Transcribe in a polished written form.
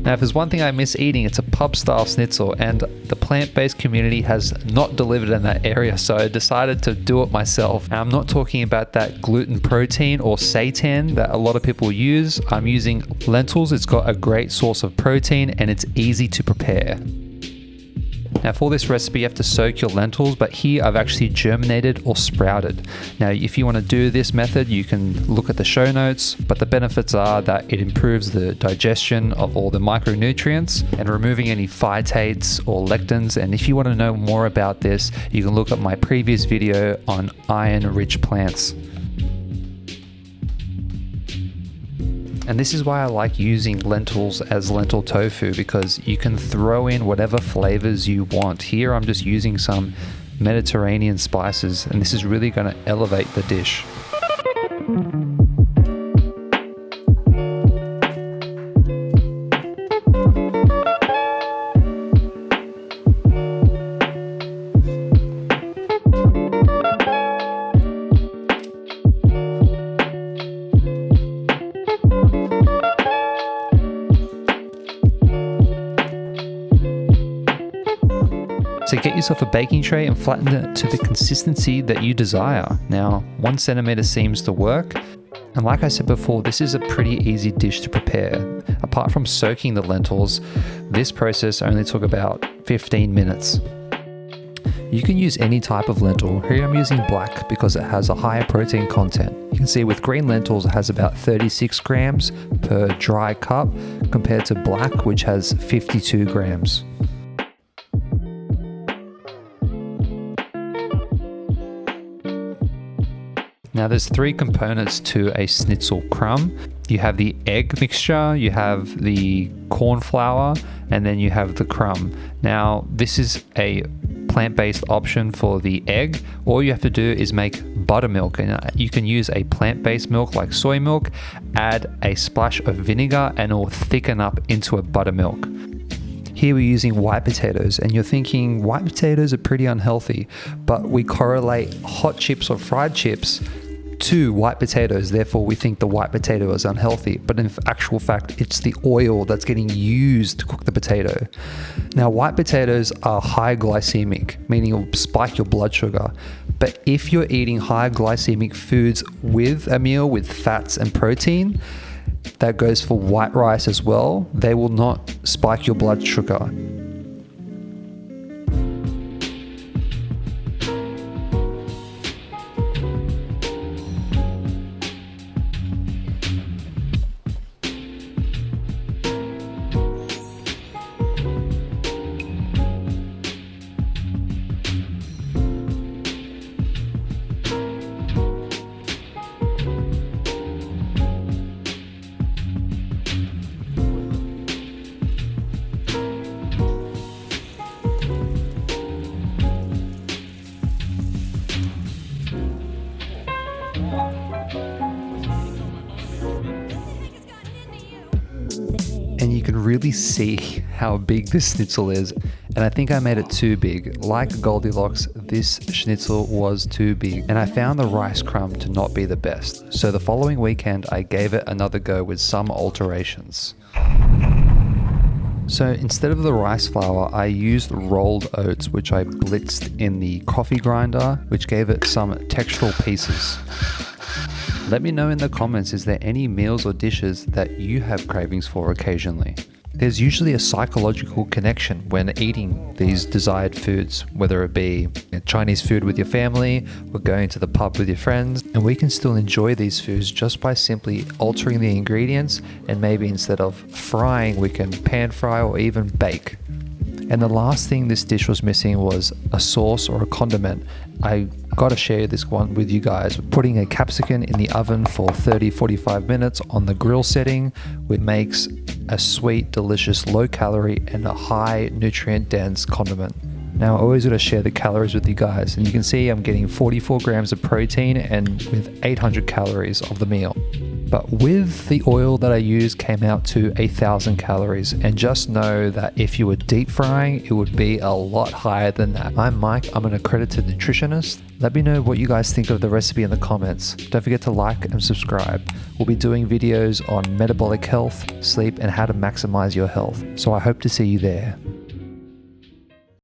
Now, if there's one thing I miss eating, it's a pub-style schnitzel, and the plant-based community has not delivered in that area, so I decided to do it myself. And I'm not talking about that gluten protein or seitan that a lot of people use. I'm using lentils. It's got a great source of protein and it's easy to prepare. Now for this recipe, you have to soak your lentils, but here I've actually germinated or sprouted. Now, if you want to do this method, you can look at the show notes, but the benefits are that it improves the digestion of all the micronutrients and removing any phytates or lectins. And if you want to know more about this, you can look at my previous video on iron-rich plants. And this is why I like using lentils as lentil tofu, because you can throw in whatever flavors you want. Here I'm just using some Mediterranean spices, and this is really going to elevate the dish. So get yourself a baking tray and flatten it to the consistency that you desire. Now, 1 centimeter seems to work. And like I said before, this is a pretty easy dish to prepare. Apart from soaking the lentils, this process only took about 15 minutes. You can use any type of lentil. Here I'm using black because it has a higher protein content. You can see with green lentils it has about 36 grams per dry cup compared to black, which has 52 grams. Now there's 3 components to a schnitzel crumb. You have the egg mixture, you have the corn flour, and then you have the crumb. Now this is a plant-based option for the egg. All you have to do is make buttermilk, and you can use a plant-based milk like soy milk, add a splash of vinegar, and it will thicken up into a buttermilk. Here we're using white potatoes, and you're thinking white potatoes are pretty unhealthy, but we correlate hot chips or fried chips to white potatoes, therefore we think the white potato is unhealthy, but in actual fact it's the oil that's getting used to cook the potato. Now white potatoes are high glycemic, meaning it'll spike your blood sugar, but if you're eating high glycemic foods with a meal with fats and protein, that goes for white rice as well, they will not spike your blood sugar. And you can really see how big this schnitzel is. And I think I made it too big. Like Goldilocks, this schnitzel was too big. And I found the rice crumb to not be the best. So the following weekend, I gave it another go with some alterations. So instead of the rice flour, I used rolled oats, which I blitzed in the coffee grinder, which gave it some textural pieces. Let me know in the comments, is there any meals or dishes that you have cravings for occasionally? There's usually a psychological connection when eating these desired foods, whether it be Chinese food with your family or going to the pub with your friends, and we can still enjoy these foods just by simply altering the ingredients, and maybe instead of frying, we can pan fry or even bake. And the last thing this dish was missing was a sauce or a condiment. I gotta share this one with you guys. Putting a capsicum in the oven for 30-45 minutes on the grill setting, which makes a sweet, delicious, low calorie and a high nutrient dense condiment. Now I always gotta share the calories with you guys, and you can see I'm getting 44 grams of protein and with 800 calories of the meal. But with the oil that I used came out to 1,000 calories, and just know that if you were deep frying, it would be a lot higher than that. I'm Mike, I'm an accredited nutritionist. Let me know what you guys think of the recipe in the comments. Don't forget to like and subscribe. We'll be doing videos on metabolic health, sleep, and how to maximize your health. So I hope to see you there.